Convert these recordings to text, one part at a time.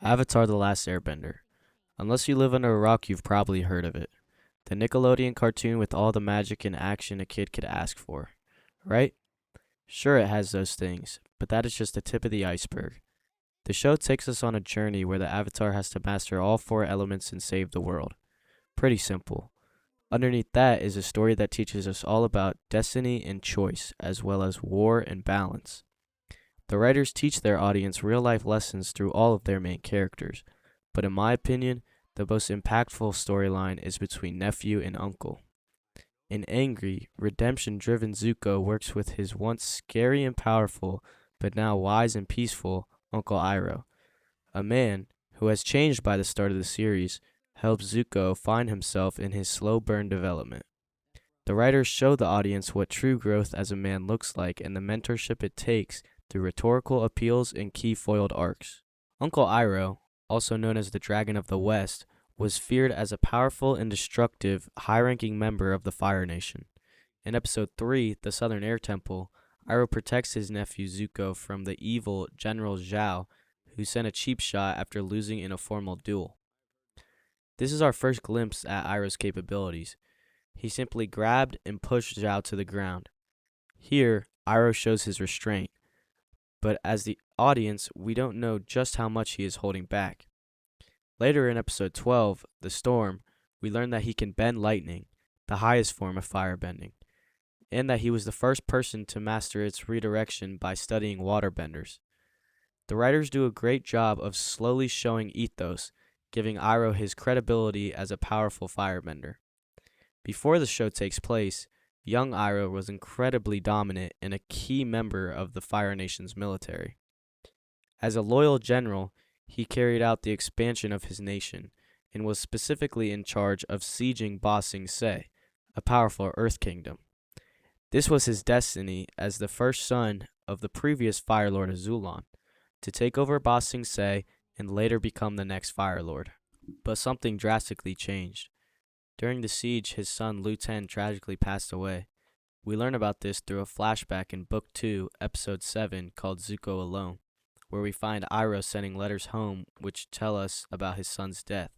Avatar The Last Airbender. Unless you live under a rock, you've probably heard of it. The Nickelodeon cartoon with all the magic and action a kid could ask for. Right? Sure, it has those things, but that is just the tip of the iceberg. The show takes us on a journey where the Avatar has to master all four elements and save the world. Pretty simple. Underneath that is a story that teaches us all about destiny and choice, as well as war and balance. The writers teach their audience real life lessons through all of their main characters, but in my opinion, the most impactful storyline is between nephew and uncle. An angry, redemption driven Zuko works with his once scary and powerful, but now wise and peaceful, Uncle Iroh. A man, who has changed by the start of the series, helps Zuko find himself in his slow burn development. The writers show the audience what true growth as a man looks like and the mentorship it takes through rhetorical appeals and key foiled arcs. Uncle Iroh, also known as the Dragon of the West, was feared as a powerful and destructive, high-ranking member of the Fire Nation. In Episode 3, The Southern Air Temple, Iroh protects his nephew Zuko from the evil General Zhao, who sent a cheap shot after losing in a formal duel. This is our first glimpse at Iroh's capabilities. He simply grabbed and pushed Zhao to the ground. Here, Iroh shows his restraint, but as the audience, we don't know just how much he is holding back. Later in episode 12, The Storm, we learn that he can bend lightning, the highest form of firebending, and that he was the first person to master its redirection by studying waterbenders. The writers do a great job of slowly showing ethos, giving Iroh his credibility as a powerful firebender. Before the show takes place, young Iroh was incredibly dominant and a key member of the Fire Nation's military. As a loyal general, he carried out the expansion of his nation and was specifically in charge of sieging Ba Sing Se, a powerful Earth kingdom. This was his destiny as the first son of the previous Fire Lord Azulon, to take over Ba Sing Se and later become the next Fire Lord. But something drastically changed. During the siege, his son Lu Ten tragically passed away. We learn about this through a flashback in Book 2, Episode 7, called Zuko Alone, where we find Iroh sending letters home which tell us about his son's death.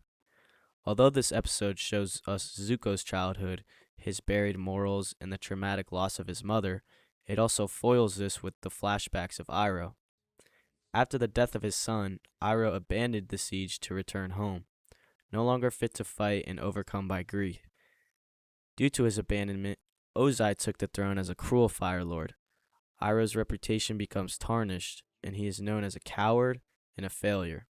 Although this episode shows us Zuko's childhood, his buried morals, and the traumatic loss of his mother, it also foils this with the flashbacks of Iroh. After the death of his son, Iroh abandoned the siege to return home, no longer fit to fight and overcome by grief. Due to his abandonment, Ozai took the throne as a cruel Fire Lord. Iroh's reputation becomes tarnished, and he is known as a coward and a failure.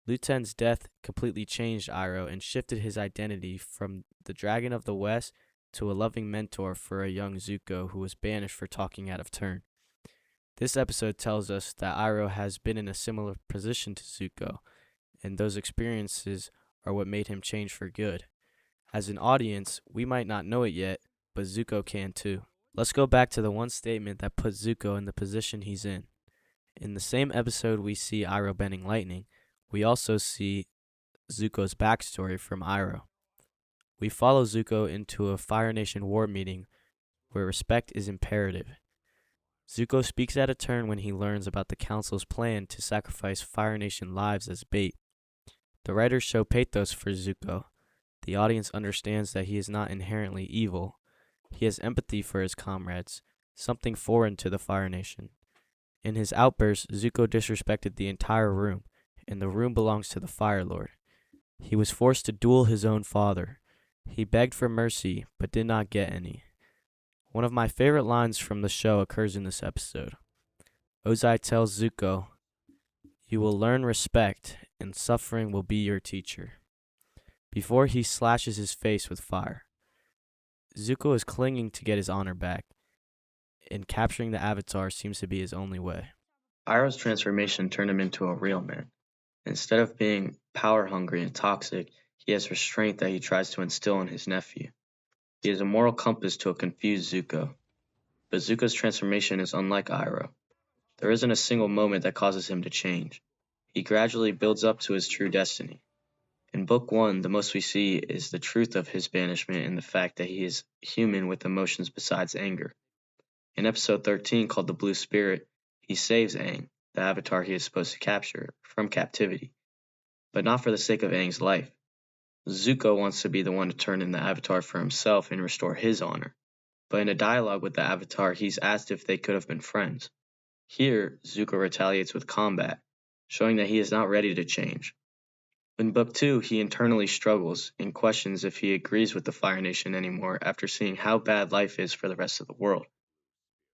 Lu Ten's death completely changed Iroh and shifted his identity from the Dragon of the West to a loving mentor for a young Zuko who was banished for talking out of turn. This episode tells us that Iroh has been in a similar position to Zuko, and those experiences are what made him change for good. As an audience, we might not know it yet, but Zuko can too. Let's go back to the one statement that put Zuko in the position he's in. In the same episode we see Iroh bending lightning, we also see Zuko's backstory from Iroh. We follow Zuko into a Fire Nation war meeting where respect is imperative. Zuko speaks out of turn when he learns about the Council's plan to sacrifice Fire Nation lives as bait. The writers show pathos for Zuko. The audience understands that he is not inherently evil. He has empathy for his comrades, something foreign to the Fire Nation. In his outburst, Zuko disrespected the entire room, and the room belongs to the Fire Lord. He was forced to duel his own father. He begged for mercy, but did not get any. One of my favorite lines from the show occurs in this episode. Ozai tells Zuko, "You will learn respect, and suffering will be your teacher," before he slashes his face with fire. Zuko is clinging to get his honor back, and capturing the Avatar seems to be his only way. Iroh's transformation turned him into a real man. Instead of being power-hungry and toxic, he has restraint that he tries to instill in his nephew. He is a moral compass to a confused Zuko. But Zuko's transformation is unlike Iroh. There isn't a single moment that causes him to change. He gradually builds up to his true destiny. In Book 1, the most we see is the truth of his banishment and the fact that he is human with emotions besides anger. In Episode 13, called The Blue Spirit, he saves Aang, the avatar he is supposed to capture, from captivity, but not for the sake of Aang's life. Zuko wants to be the one to turn in the avatar for himself and restore his honor. But in a dialogue with the avatar, he's asked if they could have been friends. Here, Zuko retaliates with combat, showing that he is not ready to change. In Book 2, he internally struggles and questions if he agrees with the Fire Nation anymore after seeing how bad life is for the rest of the world.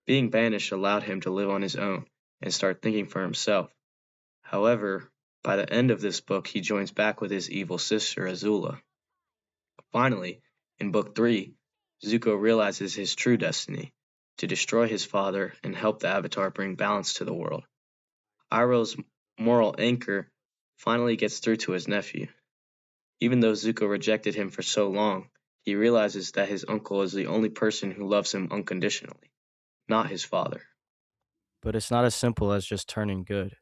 Being banished allowed him to live on his own and start thinking for himself. However, by the end of this book, he joins back with his evil sister Azula. Finally, in Book 3, Zuko realizes his true destiny to destroy his father and help the Avatar bring balance to the world. Iroh's moral anchor finally gets through to his nephew. Even though Zuko rejected him for so long, he realizes that his uncle is the only person who loves him unconditionally, not his father. But it's not as simple as just turning good.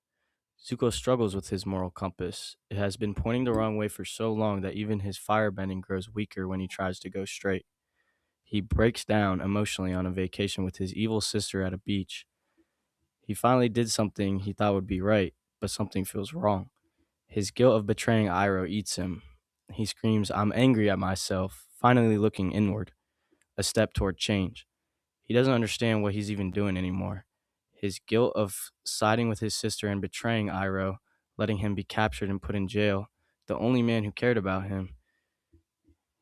Zuko struggles with his moral compass. It has been pointing the wrong way for so long that even his firebending grows weaker when he tries to go straight. He breaks down emotionally on a vacation with his evil sister at a beach. He finally did something he thought would be right, but something feels wrong. His guilt of betraying Iroh eats him. He screams, "I'm angry at myself," finally looking inward, a step toward change. He doesn't understand what he's even doing anymore. His guilt of siding with his sister and betraying Iroh, letting him be captured and put in jail, the only man who cared about him.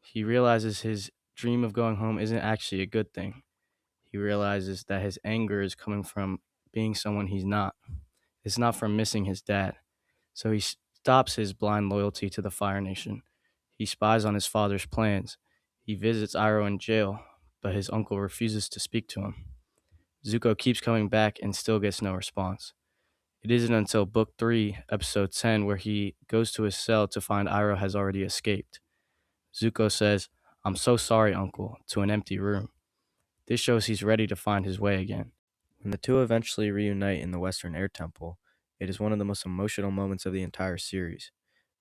He realizes his dream of going home isn't actually a good thing. He realizes that his anger is coming from being someone he's not. It's not from missing his dad. So he stops his blind loyalty to the Fire Nation. He spies on his father's plans. He visits Iroh in jail, but his uncle refuses to speak to him. Zuko keeps coming back and still gets no response. It isn't until Book 3, Episode 10, where he goes to his cell to find Iroh has already escaped. Zuko says, "I'm so sorry, Uncle," to an empty room. This shows he's ready to find his way again. When the two eventually reunite in the Western Air Temple, it is one of the most emotional moments of the entire series.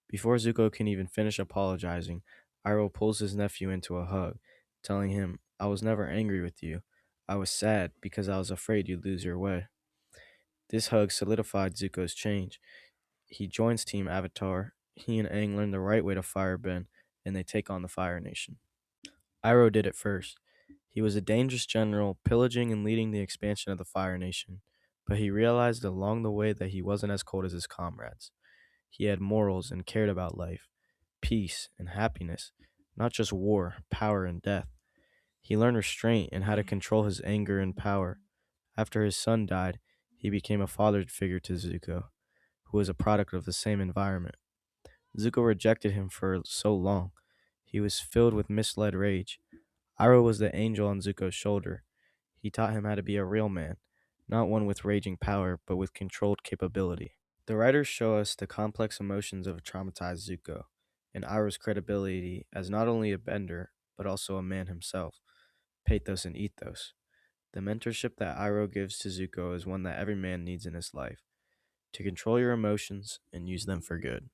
Before Zuko can even finish apologizing, Iroh pulls his nephew into a hug, telling him, "I was never angry with you. I was sad because I was afraid you'd lose your way." This hug solidified Zuko's change. He joins Team Avatar. He and Aang learn the right way to firebend, and they take on the Fire Nation. Iroh did it first. He was a dangerous general, pillaging and leading the expansion of the Fire Nation, but he realized along the way that he wasn't as cold as his comrades. He had morals and cared about life, peace, and happiness, not just war, power, and death. He learned restraint and how to control his anger and power. After his son died, he became a father figure to Zuko, who was a product of the same environment. Zuko rejected him for so long. He was filled with misled rage. Iroh was the angel on Zuko's shoulder. He taught him how to be a real man, not one with raging power, but with controlled capability. The writers show us the complex emotions of a traumatized Zuko, and Iroh's credibility as not only a bender, but also a man himself, pathos and ethos. The mentorship that Iroh gives to Zuko is one that every man needs in his life, to control your emotions and use them for good.